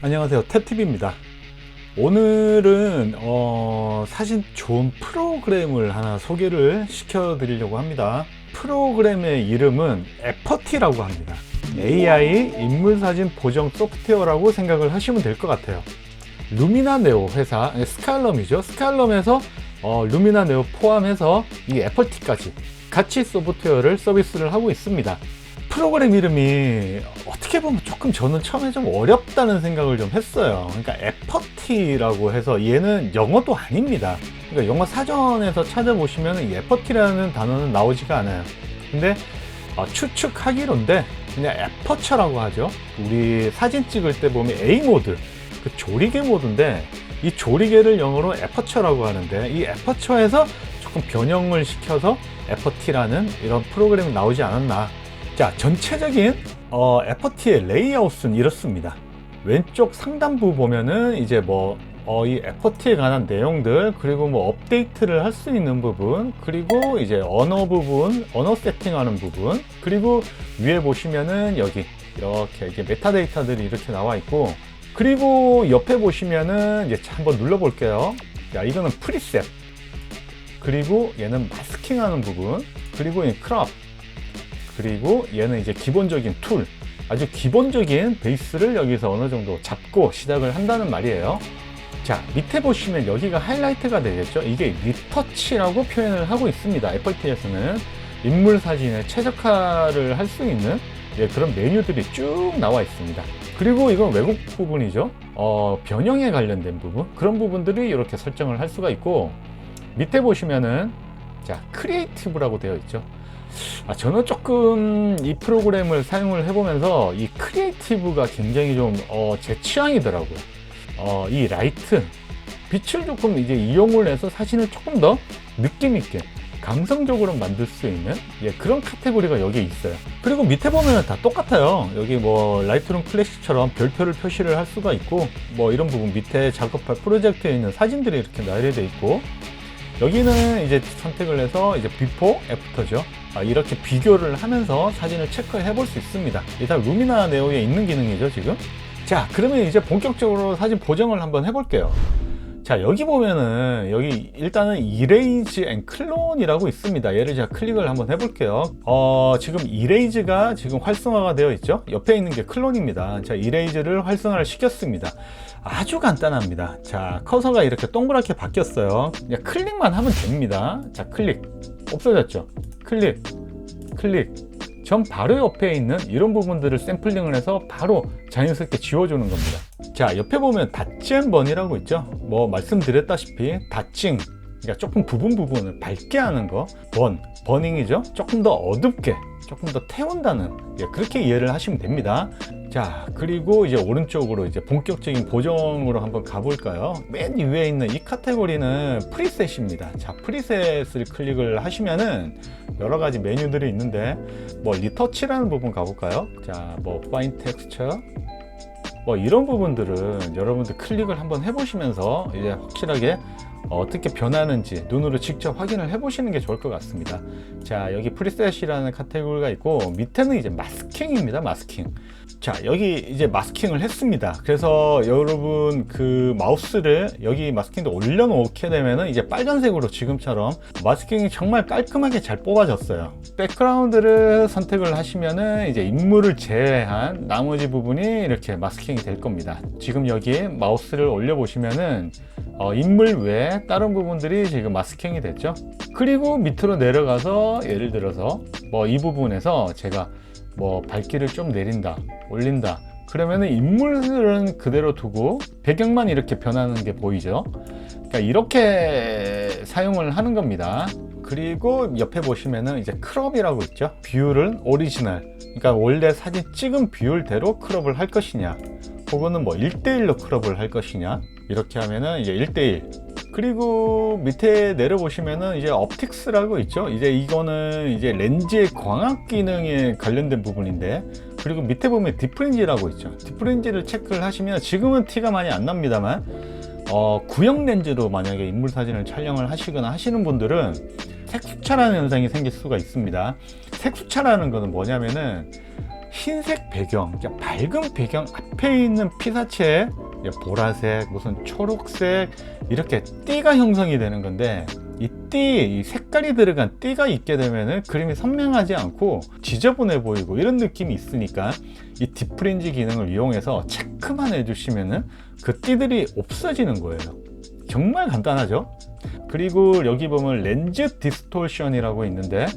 안녕하세요, 탭TV입니다. 오늘은 사진 좋은 프로그램을 하나 소개를 시켜 드리려고 합니다. 프로그램의 이름은 에퍼티라고 합니다. AI 인물사진 보정 소프트웨어라고 생각을 하시면 될 것 같아요. 루미나네오 회사, 스칼럼이죠. 스칼럼에서 루미나네오 포함해서 이 에퍼티까지 같이 소프트웨어를 서비스를 하고 있습니다. 프로그램 이름이 어떻게 보면 조금 저는 처음에 좀 어렵다는 생각을 좀 했어요. 그러니까 에퍼티라고 해서 얘는 영어도 아닙니다. 그러니까 영어 사전에서 찾아보시면 이 에퍼티라는 단어는 나오지가 않아요. 근데 추측하기론데 그냥 에퍼처라고 하죠. 우리 사진 찍을 때 보면 A 모드, 그 조리개 모드인데 이 조리개를 영어로 에퍼처라고 하는데 이 에퍼처에서 조금 변형을 시켜서 에퍼티라는 이런 프로그램이 나오지 않았나. 자, 전체적인 에퍼티의 레이아웃은 이렇습니다. 왼쪽 상단부 보면은 이제 이 에퍼티에 관한 내용들, 그리고 업데이트를 할 수 있는 부분, 그리고 이제 언어 부분, 언어 세팅하는 부분, 그리고 위에 보시면은 여기 이렇게 이게 메타데이터들이 이렇게 나와 있고, 그리고 옆에 보시면은 이제 한번 눌러 볼게요. 자, 이거는 프리셋, 그리고 얘는 마스킹하는 부분, 그리고 이 크롭, 그리고 얘는 이제 기본적인 툴, 아주 기본적인 베이스를 여기서 어느 정도 잡고 시작을 한다는 말이에요. 자, 밑에 보시면 여기가 하이라이트가 되겠죠. 이게 리터치라고 표현을 하고 있습니다. 애플티에서는 인물 사진에 최적화를 할 수 있는 그런 메뉴들이 쭉 나와 있습니다. 그리고 이건 왜곡 부분이죠. 변형에 관련된 부분, 그런 부분들이 이렇게 설정을 할 수가 있고, 밑에 보시면은 자, 크리에이티브라고 되어 있죠. 저는 조금 이 프로그램을 사용을 해보면서 이 크리에이티브가 굉장히 좀 제 취향이더라고요. 이 라이트, 빛을 조금 이제 이용을 해서 사진을 조금 더 느낌 있게 감성적으로 만들 수 있는 그런 카테고리가 여기에 있어요. 그리고 밑에 보면 다 똑같아요. 여기 라이트룸 클래식처럼 별표를 표시를 할 수가 있고, 이런 부분 밑에 작업할 프로젝트에 있는 사진들이 이렇게 나열되어 있고, 여기는 이제 선택을 해서 이제 비포, 애프터죠. 이렇게 비교를 하면서 사진을 체크해 볼 수 있습니다. 이게 다 루미나 네오에 있는 기능이죠, 지금. 자, 그러면 이제 본격적으로 사진 보정을 한번 해볼게요. 자, 여기 보면은 여기 일단은 이레이즈 앤 클론이라고 있습니다. 얘를 제가 클릭을 한번 해볼게요. 지금 이레이즈가 지금 활성화가 되어 있죠. 옆에 있는 게 클론입니다. 자, 이레이즈를 활성화를 시켰습니다. 아주 간단합니다. 자, 커서가 이렇게 동그랗게 바뀌었어요. 그냥 클릭만 하면 됩니다. 자, 클릭. 없어졌죠. 클릭, 클릭. 전 바로 옆에 있는 이런 부분들을 샘플링을 해서 바로 자연스럽게 지워주는 겁니다. 자, 옆에 보면 닷징 번이라고 있죠. 말씀드렸다시피 닷징, 그러니까 조금 부분을 밝게 하는 거, 버닝이죠. 조금 더 어둡게, 조금 더 태운다는, 그렇게 이해를 하시면 됩니다. 자, 그리고 이제 오른쪽으로 이제 본격적인 보정으로 한번 가볼까요? 맨 위에 있는 이 카테고리는 프리셋입니다. 자, 프리셋을 클릭을 하시면은 여러 가지 메뉴들이 있는데, 리터치라는 부분 가볼까요? 자, 파인 텍스처, 이런 부분들은 여러분들 클릭을 한번 해보시면서 이제 확실하게 어떻게 변하는지 눈으로 직접 확인을 해보시는 게 좋을 것 같습니다. 자, 여기 프리셋이라는 카테고리가 있고, 밑에는 이제 마스킹입니다. 마스킹. 자, 여기 이제 마스킹을 했습니다. 그래서 여러분 그 마우스를 여기 마스킹도 올려놓게 되면은 이제 빨간색으로 지금처럼 마스킹이 정말 깔끔하게 잘 뽑아졌어요. 백그라운드를 선택을 하시면은 이제 인물을 제외한 나머지 부분이 이렇게 마스킹이 될 겁니다. 지금 여기에 마우스를 올려보시면은 인물 외에 다른 부분들이 지금 마스킹이 됐죠. 그리고 밑으로 내려가서 예를 들어서 이 부분에서 제가 밝기를 좀 내린다, 올린다, 그러면은 인물들은 그대로 두고 배경만 이렇게 변하는 게 보이죠. 그러니까 이렇게 사용을 하는 겁니다. 그리고 옆에 보시면은 이제 크롭이라고 있죠. 비율은 오리지널, 그러니까 원래 사진 찍은 비율대로 크롭을 할 것이냐, 혹은 1대1로 크롭을 할 것이냐, 이렇게 하면은 이제 1대1. 그리고 밑에 내려보시면은 이제 업틱스라고 있죠. 이제 이거는 이제 렌즈의 광학 기능에 관련된 부분인데, 그리고 밑에 보면 디프렌지라고 있죠. 디프렌지를 체크를 하시면 지금은 티가 많이 안 납니다만, 구형 렌즈로 만약에 인물 사진을 촬영을 하시거나 하시는 분들은 색수차라는 현상이 생길 수가 있습니다. 색수차라는 거는 뭐냐면은 흰색 배경, 밝은 배경 앞에 있는 피사체에 보라색, 무슨 초록색 이렇게 띠가 형성이 되는 건데, 이 색깔이 들어간 띠가 있게 되면은 그림이 선명하지 않고 지저분해 보이고 이런 느낌이 있으니까 이 딥프린지 기능을 이용해서 체크만 해주시면은 그 띠들이 없어지는 거예요. 정말 간단하죠? 그리고 여기 보면 렌즈 디스토션이라고 있는데,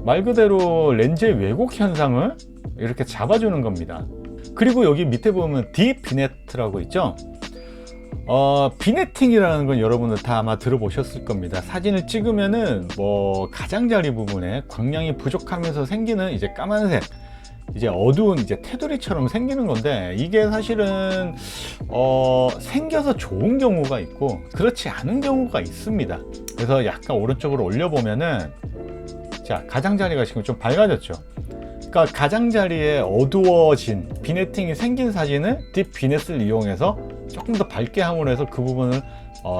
말 그대로 렌즈의 왜곡 현상을 이렇게 잡아주는 겁니다. 그리고 여기 밑에 보면 디비네트라고 있죠. 비네팅이라는 건 여러분들 다 아마 들어보셨을 겁니다. 사진을 찍으면은 뭐 가장자리 부분에 광량이 부족하면서 생기는 이제 까만색, 이제 어두운 이제 테두리처럼 생기는 건데, 이게 사실은 생겨서 좋은 경우가 있고 그렇지 않은 경우가 있습니다. 그래서 약간 오른쪽으로 올려보면은, 자, 가장자리가 지금 좀 밝아졌죠. 그러니까 가장자리에 어두워진 비네팅이 생긴 사진을 딥비넷을 이용해서 조금 더 밝게 함으로 해서 그 부분을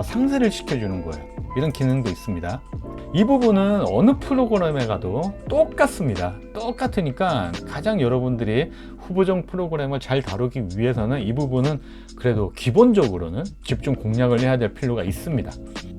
상쇄를 시켜주는 거예요. 이런 기능도 있습니다. 이 부분은 어느 프로그램에 가도 똑같습니다. 똑같으니까 가장 여러분들이 후보정 프로그램을 잘 다루기 위해서는 이 부분은 그래도 기본적으로는 집중 공략을 해야 될 필요가 있습니다.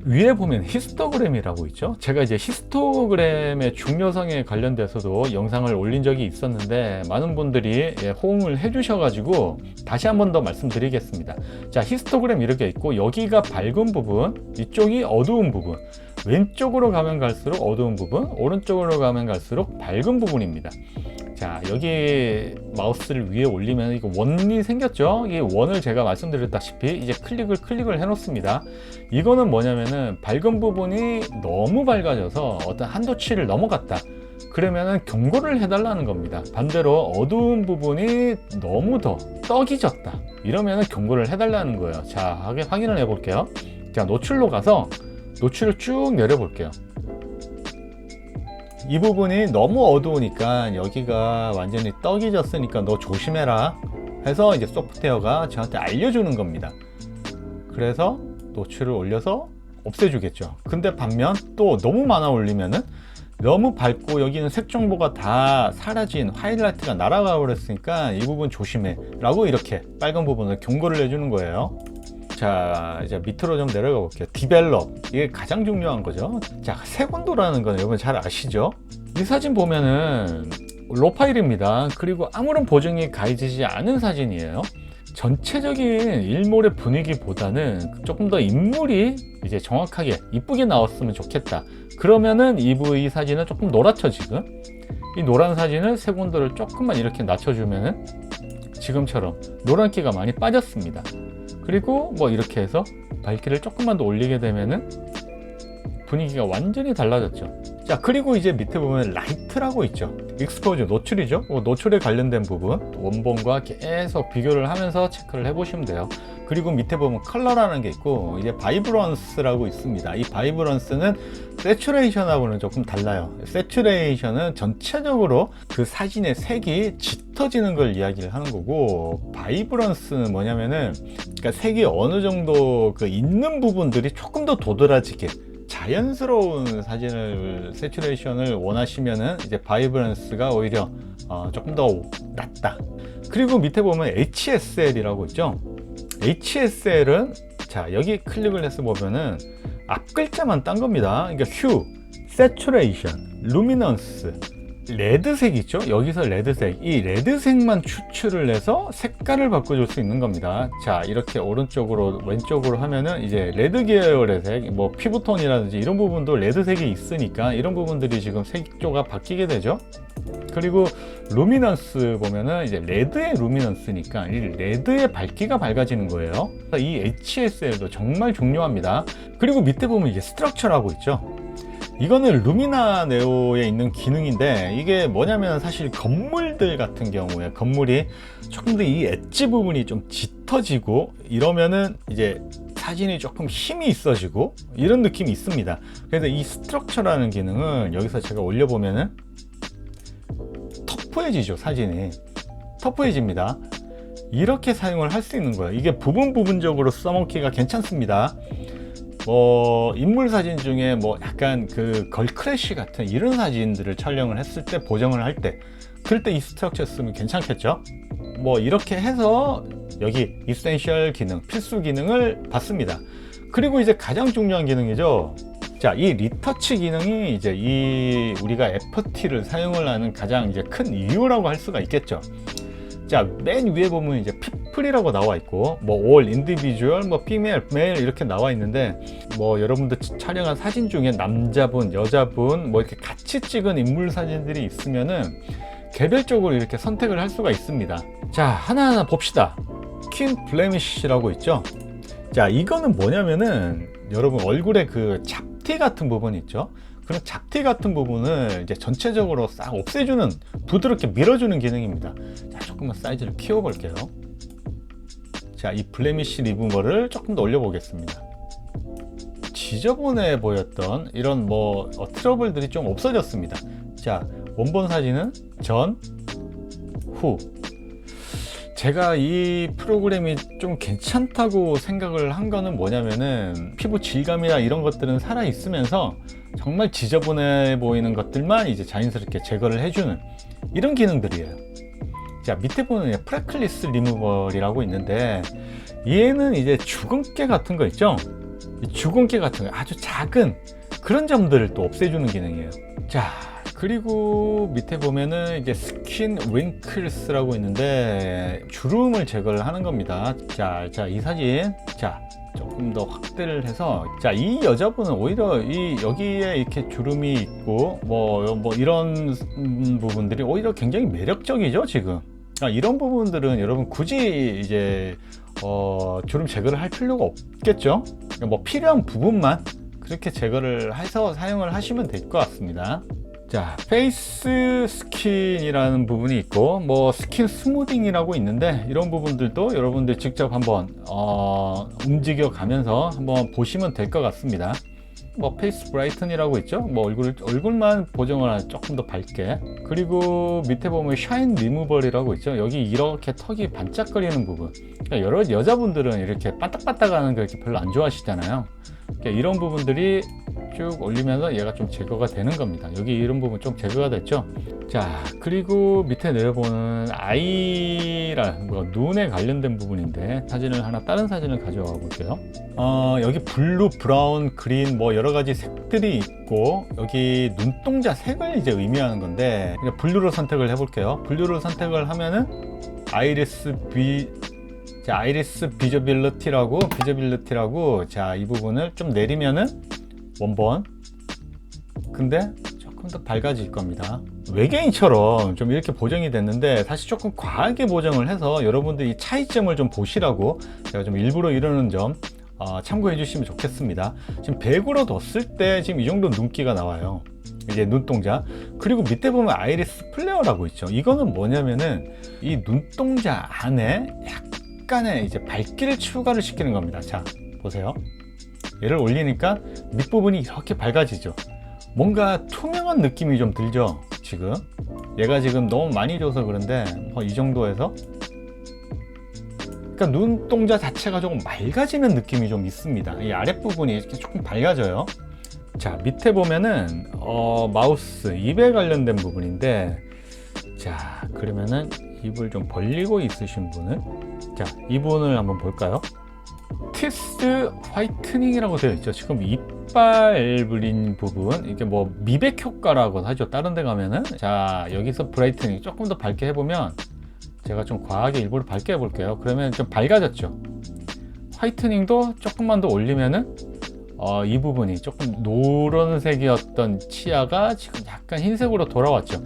위에 보면 히스토그램이라고 있죠. 제가 이제 히스토그램의 중요성에 관련돼서도 영상을 올린 적이 있었는데 많은 분들이 호응을 해주셔가지고 다시 한 번 더 말씀드리겠습니다. 자, 히스토그램 이렇게 있고, 여기가 밝은 부분, 이쪽이 어두운 부분, 왼쪽으로 가면 갈수록 어두운 부분, 오른쪽으로 가면 갈수록 밝은 부분입니다. 자, 여기 마우스를 위에 올리면 이거 원이 생겼죠. 이 원을 제가 말씀드렸다시피 이제 클릭을 해 놓습니다. 이거는 뭐냐면은 밝은 부분이 너무 밝아져서 어떤 한도치를 넘어갔다, 그러면은 경고를 해달라는 겁니다. 반대로 어두운 부분이 너무 더 떡이 졌다, 이러면은 경고를 해달라는 거예요. 자, 확인을 해 볼게요. 자, 노출로 가서 노출을 쭉 내려 볼게요. 이 부분이 너무 어두우니까 여기가 완전히 떡이 졌으니까 너 조심해라 해서 이제 소프트웨어가 저한테 알려주는 겁니다. 그래서 노출을 올려서 없애주겠죠. 근데 반면 또 너무 많아 올리면은 너무 밝고 여기는 색 정보가 다 사라진 하이라이트가 날아가 버렸으니까 이 부분 조심해 라고 이렇게 빨간 부분을 경고를 해주는 거예요. 자, 이제 밑으로 좀 내려가 볼게요. 디벨롭, 이게 가장 중요한 거죠. 자, 색온도라는 건 여러분 잘 아시죠? 이 사진 보면은 로 파일입니다. 그리고 아무런 보정이 가해지지 않은 사진이에요. 전체적인 일몰의 분위기보다는 조금 더 인물이 이제 정확하게 이쁘게 나왔으면 좋겠다, 그러면은 이 사진은 조금 노랗죠. 지금 이 노란 사진을 색온도를 조금만 이렇게 낮춰주면은 지금처럼 노란기가 많이 빠졌습니다. 그리고 뭐 이렇게 해서 밝기를 조금만 더 올리게 되면은 분위기가 완전히 달라졌죠. 자, 그리고 이제 밑에 보면 라이트라고 있죠. 익스포즈, 노출이죠. 노출에 관련된 부분 원본과 계속 비교를 하면서 체크를 해 보시면 돼요. 그리고 밑에 보면 컬러라는 게 있고, 이제 바이브런스라고 있습니다. 이 바이브런스는 세츄레이션하고는 조금 달라요. 세츄레이션은 전체적으로 그 사진의 색이 짙어지는 걸 이야기를 하는 거고, 바이브런스는 뭐냐면은 그러니까 색이 어느 정도 그 있는 부분들이 조금 더 도드라지게 자연스러운 사진을 세츄레이션을 원하시면은 이제 바이브런스가 오히려 조금 더 낫다. 그리고 밑에 보면 HSL이라고 있죠. HSL은 자, 여기 클릭을 해서 보면은 앞 글자만 딴 겁니다. 그러니까 휴, 세츄레이션, 루미넌스, 레드색 있죠. 여기서 레드색, 이 레드색만 추출을 해서 색깔을 바꿔줄 수 있는 겁니다. 자, 이렇게 오른쪽으로 왼쪽으로 하면은 이제 레드 계열의 색, 뭐 피부톤이라든지 이런 부분도 레드색이 있으니까 이런 부분들이 지금 색조가 바뀌게 되죠. 그리고 루미넌스 보면은 이제 레드의 루미넌스니까 이 레드의 밝기가 밝아지는 거예요. 이 HSL도 정말 중요합니다. 그리고 밑에 보면 이제 스트럭처라고 있죠. 이거는 루미나 네오에 있는 기능인데, 이게 뭐냐면 사실 건물들 같은 경우에 건물이 조금 더 이 엣지 부분이 좀 짙어지고 이러면은 이제 사진이 조금 힘이 있어지고 이런 느낌이 있습니다. 그래서 이 스트럭처라는 기능은 여기서 제가 올려보면은 터프해지죠. 사진이 터프해집니다. 이렇게 사용을 할 수 있는 거예요. 이게 부분적으로 써먹기가 괜찮습니다. 인물 사진 중에 뭐 약간 그 걸크래쉬 같은 이런 사진들을 촬영을 했을 때, 보정을 할 때, 그럴 때 이 스트럭처 쓰면 괜찮겠죠. 뭐 이렇게 해서 여기 이센셜 기능, 필수 기능을 받습니다. 그리고 이제 가장 중요한 기능이죠. 자, 이 리터치 기능이 이제 이 우리가 FT를 사용을 하는 가장 이제 큰 이유라고 할 수가 있겠죠. 자, 맨 위에 보면 이제 people이라고 나와 있고, 뭐 all, individual, 뭐 female, male 이렇게 나와 있는데, 뭐 여러분들 촬영한 사진 중에 남자분, 여자분, 뭐 이렇게 같이 찍은 인물 사진들이 있으면은 개별적으로 이렇게 선택을 할 수가 있습니다. 자, 하나하나 봅시다. skin blemish라고 있죠. 자, 이거는 뭐냐면은 여러분 얼굴에 그 잡티 같은 부분 있죠. 그런 잡티 같은 부분을 이제 전체적으로 싹 없애주는, 부드럽게 밀어주는 기능입니다. 자, 조금만 사이즈를 키워볼게요. 자, 이 블레미쉬 리무버를 조금 더 올려보겠습니다. 지저분해 보였던 이런 뭐 트러블들이 좀 없어졌습니다. 자, 원본 사진은 전, 후. 제가 이 프로그램이 좀 괜찮다고 생각을 한 거는 뭐냐면은 피부 질감이나 이런 것들은 살아 있으면서 정말 지저분해 보이는 것들만 이제 자연스럽게 제거를 해주는 이런 기능들이에요. 자, 밑에 보면 프레클리스 리무벌이라고 있는데, 얘는 이제 주근깨 같은 거 있죠. 주근깨 같은 거, 아주 작은 그런 점들을 또 없애주는 기능이에요. 자, 그리고 밑에 보면은 이제 스킨 링클스라고 있는데 주름을 제거를 하는 겁니다. 자, 이 사진, 자, 조금 더 확대를 해서, 자, 이 여자분은 오히려 이 여기에 이렇게 주름이 있고 뭐 이런 부분들이 오히려 굉장히 매력적이죠, 지금. 이런 부분들은 여러분 굳이 이제 주름 제거를 할 필요가 없겠죠. 뭐 필요한 부분만 그렇게 제거를 해서 사용을 하시면 될 것 같습니다. 자, 페이스 스킨이라는 부분이 있고, 뭐 스킨 스무딩이라고 있는데, 이런 부분들도 여러분들 직접 한번 움직여 가면서 한번 보시면 될 것 같습니다. 뭐 페이스 브라이튼이라고 있죠. 뭐 얼굴만 보정을 조금 더 밝게. 그리고 밑에 보면 샤인 리무벌이라고 있죠. 여기 이렇게 턱이 반짝거리는 부분. 그러니까 여러 여자분들은 이렇게 반딱반딱하는 거 이렇게 별로 안 좋아하시잖아요. 그러니까 이런 부분들이 쭉 올리면서 얘가 좀 제거가 되는 겁니다. 여기 이런 부분 좀 제거가 됐죠. 자, 그리고 밑에 내려보는 아이랑 뭐 눈에 관련된 부분인데, 사진을 하나, 다른 사진을 가져와 볼게요. 여기 블루, 브라운, 그린 뭐 여러 가지 색들이 있고, 여기 눈동자 색을 이제 의미하는 건데, 블루로 선택을 해볼게요. 블루로 선택을 하면은 아이리스 비저빌리티라고, 자, 이 부분을 좀 내리면은 원본, 근데 조금 더 밝아질 겁니다. 외계인처럼 좀 이렇게 보정이 됐는데, 사실 조금 과하게 보정을 해서 여러분들 이 차이점을 좀 보시라고 제가 좀 일부러 이러는 점 참고해 주시면 좋겠습니다. 지금 100으로 뒀을 때 지금 이 정도 눈기가 나와요. 이제 눈동자. 그리고 밑에 보면 아이리스 플레어라고 있죠. 이거는 뭐냐면은 이 눈동자 안에 약간의 이제 밝기를 추가를 시키는 겁니다. 자, 보세요. 얘를 올리니까 밑부분이 이렇게 밝아지죠. 뭔가 투명한 느낌이 좀 들죠. 지금 얘가 지금 너무 많이 줘서 그런데 이 정도에서, 그러니까 눈동자 자체가 조금 맑아지는 느낌이 좀 있습니다. 이 아랫부분이 이렇게 조금 밝아져요. 자, 밑에 보면은 마우스, 입에 관련된 부분인데, 자, 그러면은 입을 좀 벌리고 있으신 분은, 자, 이 부분을 한번 볼까요? 티스 화이트닝이라고 되어 있죠. 지금 이빨 그린 부분, 이게 뭐 미백 효과라고 하죠. 다른 데 가면은. 자, 여기서 브라이트닝 조금 더 밝게 해보면, 제가 좀 과하게 일부러 밝게 해볼게요. 그러면 좀 밝아졌죠. 화이트닝도 조금만 더 올리면은 이 부분이 조금 노란색이었던 치아가 지금 약간 흰색으로 돌아왔죠.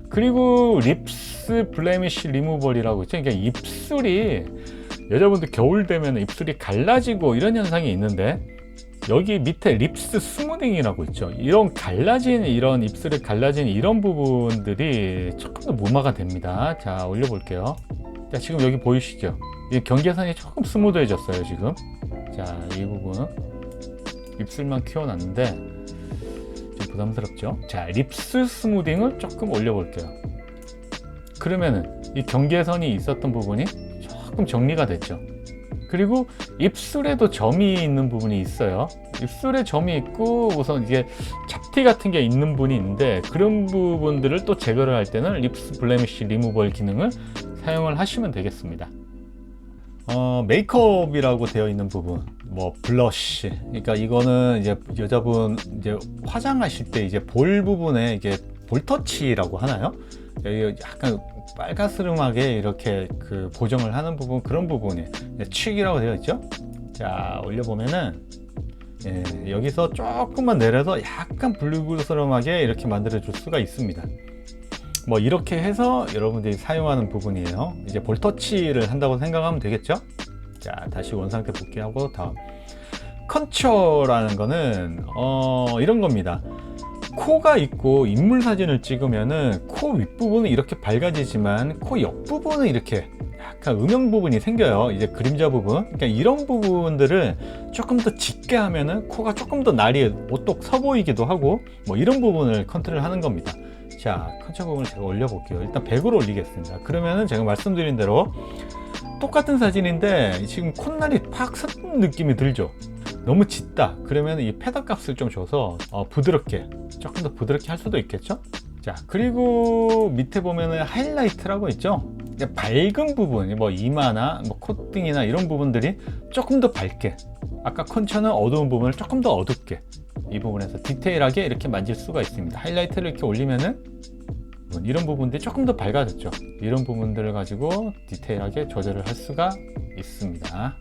그리고 립스 블레미쉬 리무벌이라고 있죠. 그러니까 입술이, 여자분들 겨울 되면 입술이 갈라지고 이런 현상이 있는데, 여기 밑에 립스 스무딩이라고 있죠. 이런 갈라진, 이런 입술에 갈라진 이런 부분들이 조금 더 무마가 됩니다. 자, 올려볼게요. 자, 지금 여기 보이시죠? 이 경계선이 조금 스무드해졌어요, 지금. 자, 이 부분 입술만 키워놨는데 좀 부담스럽죠? 자, 립스 스무딩을 조금 올려볼게요. 그러면은 이 경계선이 있었던 부분이 조금 정리가 됐죠. 그리고 입술에도 점이 있는 부분이 있어요. 입술에 점이 있고 우선 이게 잡티 같은 게 있는 분이 있는데 그런 부분들을 또 제거를 할 때는 립스 블레미쉬 리무벌 기능을 사용을 하시면 되겠습니다. 메이크업이라고 되어 있는 부분, 뭐 블러쉬, 그러니까 이거는 이제 여자분 이제 화장하실 때 이제 볼 부분에 이게 볼터치라고 하나요? 여기 약간 빨가스름하게 이렇게 그 보정을 하는 부분, 그런 부분이 칙이라고 되어 있죠. 자, 올려보면은 예, 여기서 조금만 내려서 약간 붉으스름하게 이렇게 만들어 줄 수가 있습니다. 뭐 이렇게 해서 여러분들이 사용하는 부분이에요. 이제 볼터치를 한다고 생각하면 되겠죠. 자, 다시 원상태 복귀하고 다음 컨처라는 거는 이런 겁니다. 코가 있고 인물 사진을 찍으면은 코 윗부분은 이렇게 밝아지지만 코 옆부분은 이렇게 약간 음영 부분이 생겨요. 이제 그림자 부분. 그러니까 이런 부분들을 조금 더 짙게 하면은 코가 조금 더 날이 오똑 서 보이기도 하고, 뭐 이런 부분을 컨트롤 하는 겁니다. 자, 컨처 부분을 제가 올려볼게요. 일단 100으로 올리겠습니다. 그러면은 제가 말씀드린 대로 똑같은 사진인데 지금 콧날이 팍 선 느낌이 들죠. 너무 짙다 그러면 이 패더 값을 좀 줘서 부드럽게, 조금 더 부드럽게 할 수도 있겠죠. 자, 그리고 밑에 보면은 하이라이트라고 있죠. 밝은 부분, 뭐 이마나 뭐 콧등이나 이런 부분들이 조금 더 밝게, 아까 컨처는 어두운 부분을 조금 더 어둡게, 이 부분에서 디테일하게 이렇게 만질 수가 있습니다. 하이라이트를 이렇게 올리면은 이런 부분들이 조금 더 밝아졌죠. 이런 부분들을 가지고 디테일하게 조절을 할 수가 있습니다.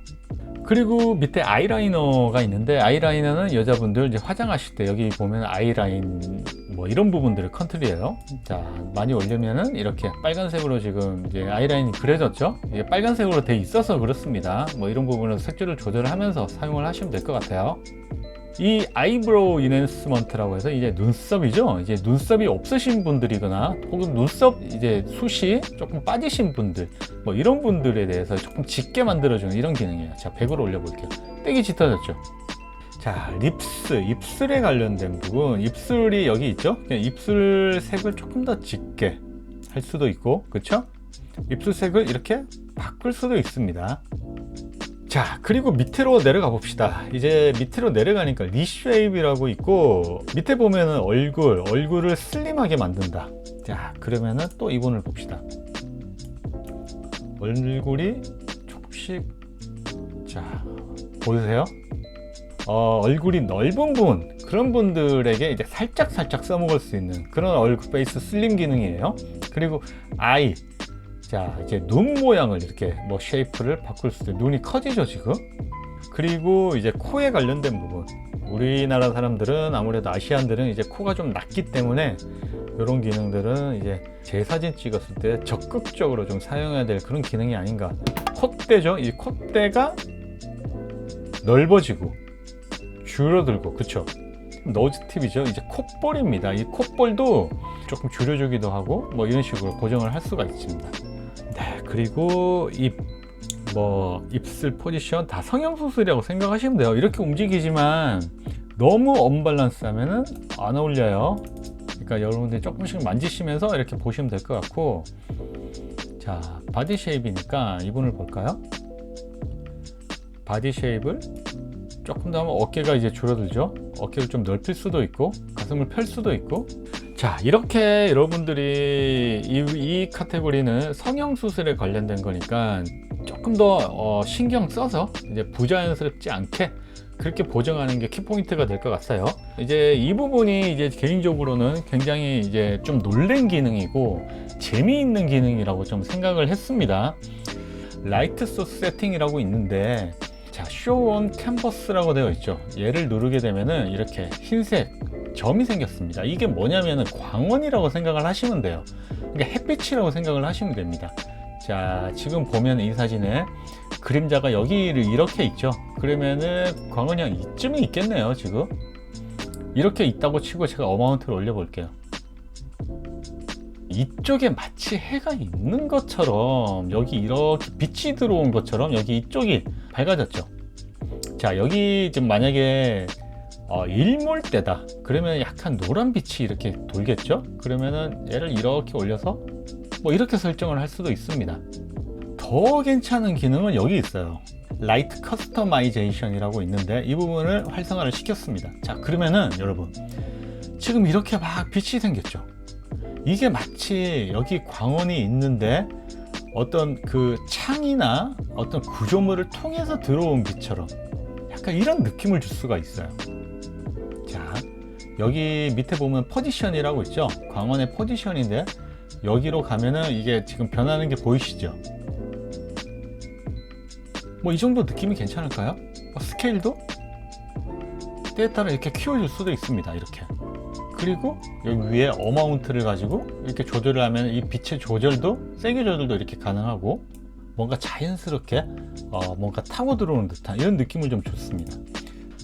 그리고 밑에 아이라이너가 있는데, 아이라이너는 여자분들 이제 화장하실 때 여기 보면 아이라인 뭐 이런 부분들을 컨트롤해요. 자, 많이 올리면은 이렇게 빨간색으로 지금 이제 아이라인이 그려졌죠. 이게 빨간색으로 돼 있어서 그렇습니다. 뭐 이런 부분은 색조를 조절을 하면서 사용을 하시면 될 것 같아요. 이 아이브로우 인핸스먼트라고 해서 이제 눈썹이죠. 이제 눈썹이 없으신 분들이거나 혹은 눈썹 이제 숱이 조금 빠지신 분들, 뭐 이런 분들에 대해서 조금 짙게 만들어주는 이런 기능이에요. 자, 100으로 올려볼게요. 되게 짙어졌죠. 자, 립스, 입술에 관련된 부분, 입술이 여기 있죠. 입술 색을 조금 더 짙게 할 수도 있고, 그렇죠? 입술 색을 이렇게 바꿀 수도 있습니다. 자, 그리고 밑으로 내려가 봅시다. 이제 밑으로 내려가니까 리쉐입이라고 있고, 밑에 보면은 얼굴을 슬림하게 만든다. 자, 그러면은 또 이분을 봅시다. 얼굴이 조금씩, 자, 보이세요? 얼굴이 넓은 분, 그런 분들에게 이제 살짝 써먹을 수 있는 그런 얼굴 페이스 슬림 기능이에요. 그리고 아이, 자, 이제 눈 모양을 이렇게 뭐 쉐이프를 바꿀 수도 있고, 눈이 커지죠 지금. 그리고 이제 코에 관련된 부분, 우리나라 사람들은 아무래도 아시안들은 이제 코가 좀 낮기 때문에 이런 기능들은 이제 제 사진 찍었을 때 적극적으로 좀 사용해야 될 그런 기능이 아닌가. 콧대죠. 이 콧대가 넓어지고 줄어들고, 그쵸? 노즈 팁이죠. 이제 콧볼입니다. 이 콧볼도 조금 줄여주기도 하고 뭐 이런 식으로 고정을 할 수가 있습니다. 네, 그리고 입술 포지션 다 성형수술이라고 생각하시면 돼요. 이렇게 움직이지만 너무 언밸런스 하면은 안 어울려요. 그러니까 여러분들이 조금씩 만지시면서 이렇게 보시면 될 것 같고, 자, 바디 쉐입이니까 이분을 볼까요? 바디 쉐입을 조금 더 하면 어깨가 이제 줄어들죠. 어깨를 좀 넓힐 수도 있고 가슴을 펼 수도 있고. 자, 이렇게 여러분들이 이 카테고리는 성형수술에 관련된 거니까 조금 더 신경 써서 이제 부자연스럽지 않게 그렇게 보정하는 게 키포인트가 될 것 같아요. 이제 이 부분이 이제 개인적으로는 굉장히 이제 좀 놀랜 기능이고 재미있는 기능이라고 좀 생각을 했습니다. 라이트 소스 세팅이라고 있는데, 자, 쇼 온 캔버스라고 되어 있죠. 얘를 누르게 되면은 이렇게 흰색 점이 생겼습니다. 이게 뭐냐면은 광원이라고 생각을 하시면 돼요. 그러니까 햇빛이라고 생각을 하시면 됩니다. 자, 지금 보면 이 사진에 그림자가 여기를 이렇게 있죠. 그러면은 광원이 한 이쯤이 있겠네요. 지금 이렇게 있다고 치고 제가 어마운트를 올려볼게요. 이쪽에 마치 해가 있는 것처럼, 여기 이렇게 빛이 들어온 것처럼 여기 이쪽이 밝아졌죠. 자, 여기 지금 만약에 일몰 때다 그러면 약간 노란 빛이 이렇게 돌겠죠. 그러면은 얘를 이렇게 올려서 뭐 이렇게 설정을 할 수도 있습니다. 더 괜찮은 기능은 여기 있어요. 라이트 커스터마이제이션이라고 있는데 이 부분을 활성화를 시켰습니다. 자, 그러면은 여러분 지금 이렇게 막 빛이 생겼죠. 이게 마치 여기 광원이 있는데 어떤 그 창이나 어떤 구조물을 통해서 들어온 빛처럼 약간 이런 느낌을 줄 수가 있어요. 자, 여기 밑에 보면 포지션이라고 있죠. 광원의 포지션인데 여기로 가면은 이게 지금 변하는 게 보이시죠? 뭐 이 정도 느낌이 괜찮을까요? 스케일도 때에 따라 이렇게 키워줄 수도 있습니다. 이렇게. 그리고 여기 위에 어마운트를 가지고 이렇게 조절을 하면 이 빛의 조절도, 세게 조절도 이렇게 가능하고 뭔가 자연스럽게 뭔가 타고 들어오는 듯한 이런 느낌을 좀 줬습니다.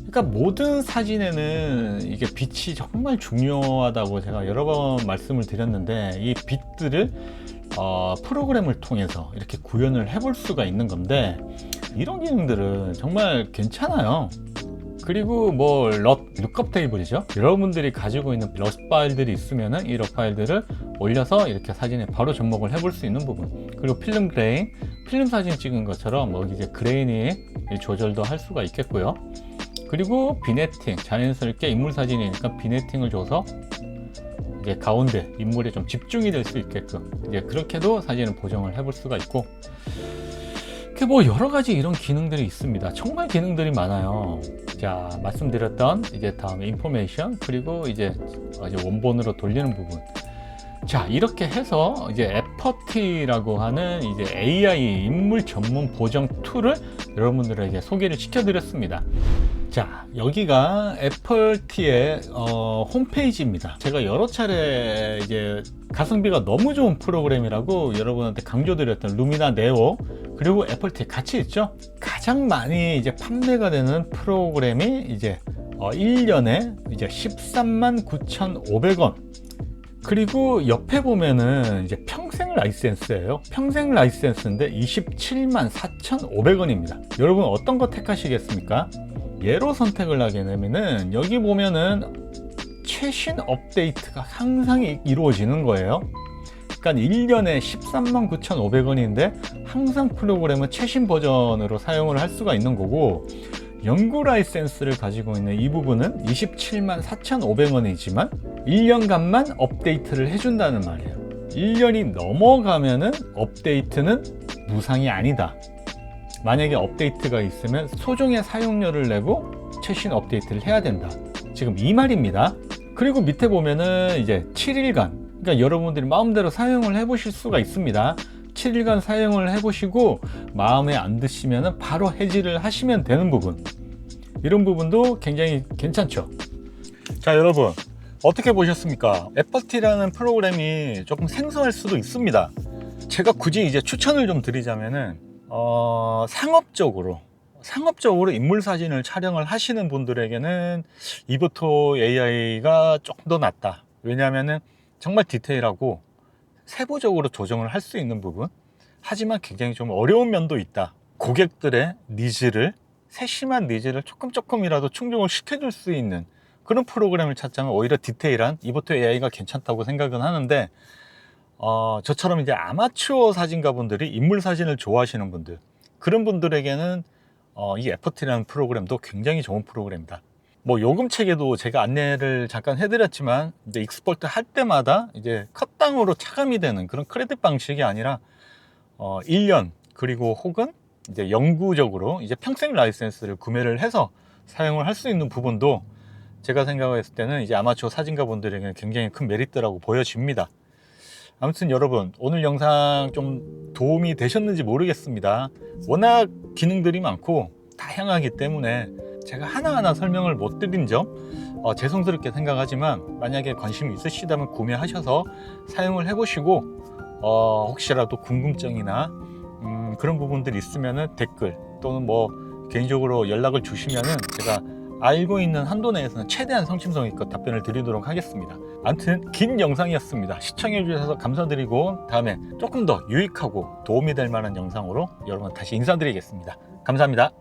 그러니까 모든 사진에는 이게 빛이 정말 중요하다고 제가 여러 번 말씀을 드렸는데 이 빛들을 프로그램을 통해서 이렇게 구현을 해볼 수가 있는 건데 이런 기능들은 정말 괜찮아요. 그리고 뭐 룩업 테이블이죠. 여러분들이 가지고 있는 러스 파일들이 있으면은 이 러 파일들을 올려서 이렇게 사진에 바로 접목을 해볼 수 있는 부분. 그리고 필름 그레인, 필름 사진 찍은 것처럼 뭐 이제 그레인이 조절도 할 수가 있겠고요. 그리고 비네팅, 자연스럽게 인물 사진이니까 비네팅을 줘서 이제 가운데 인물에 좀 집중이 될 수 있게끔 이제 그렇게도 사진을 보정을 해볼 수가 있고. 뭐 여러 가지 이런 기능들이 있습니다. 정말 기능들이 많아요. 자, 말씀드렸던 이제 다음에 인포메이션, 그리고 이제 원본으로 돌리는 부분. 자, 이렇게 해서 이제 애퍼티라고 하는 이제 AI 인물 전문 보정 툴을 여러분들에게 소개를 시켜드렸습니다. 자, 여기가 애플티의 홈페이지입니다. 제가 여러 차례 이제 가성비가 너무 좋은 프로그램이라고 여러분한테 강조드렸던 루미나 네오 그리고 애플티 같이 있죠. 가장 많이 이제 판매가 되는 프로그램이 이제 1년에 이제 139,500원. 그리고 옆에 보면은 이제 평생 라이센스예요. 평생 라이센스인데 274,500원입니다. 여러분 어떤 거 택하시겠습니까? 예로 선택을 하게 되면은 여기 보면은 최신 업데이트가 항상 이루어지는 거예요. 그러니까 1년에 139,500원인데 항상 프로그램은 최신 버전으로 사용을 할 수가 있는 거고, 연구 라이센스를 가지고 있는 이 부분은 274,500원이지만 1년간만 업데이트를 해준다는 말이에요. 1년이 넘어가면은 업데이트는 무상이 아니다. 만약에 업데이트가 있으면 소정의 사용료를 내고 최신 업데이트를 해야 된다. 지금 이 말입니다. 그리고 밑에 보면은 이제 7일간, 그러니까 여러분들이 마음대로 사용을 해 보실 수가 있습니다. 7일간 사용을 해 보시고 마음에 안 드시면은 바로 해지를 하시면 되는 부분, 이런 부분도 굉장히 괜찮죠. 자, 여러분 어떻게 보셨습니까? 애퍼티라는 프로그램이 조금 생소할 수도 있습니다. 제가 굳이 이제 추천을 좀 드리자면은 상업적으로 인물 사진을 촬영을 하시는 분들에게는 이보토 AI가 조금 더 낫다. 왜냐하면은 정말 디테일하고 세부적으로 조정을 할 수 있는 부분, 하지만 굉장히 좀 어려운 면도 있다. 고객들의 니즈를, 세심한 니즈를 조금이라도 충족을 시켜줄 수 있는 그런 프로그램을 찾자면 오히려 디테일한 이보토 AI가 괜찮다고 생각은 하는데, 저처럼 이제 아마추어 사진가분들이 인물 사진을 좋아하시는 분들, 그런 분들에게는 이 애퍼티라는 프로그램도 굉장히 좋은 프로그램이다. 뭐 요금체계도 제가 안내를 잠깐 해드렸지만, 이제 익스포트 할 때마다 이제 컷당으로 차감이 되는 그런 크레딧 방식이 아니라 1년 그리고 혹은 이제 영구적으로 이제 평생 라이센스를 구매를 해서 사용을 할 수 있는 부분도 제가 생각했을 때는 이제 아마추어 사진가 분들에게는 굉장히 큰 메리트라고 보여집니다. 아무튼 여러분, 오늘 영상 좀 도움이 되셨는지 모르겠습니다. 워낙 기능들이 많고 다양하기 때문에 제가 하나하나 설명을 못 드린 점 죄송스럽게 생각하지만, 만약에 관심이 있으시다면 구매하셔서 사용을 해보시고 혹시라도 궁금증이나 그런 부분들이 있으면은 댓글 또는 뭐 개인적으로 연락을 주시면은 제가 알고 있는 한도 내에서는 최대한 성심성의껏 답변을 드리도록 하겠습니다. 아무튼 긴 영상이었습니다. 시청해 주셔서 감사드리고, 다음에 조금 더 유익하고 도움이 될 만한 영상으로 여러분 다시 인사드리겠습니다. 감사합니다.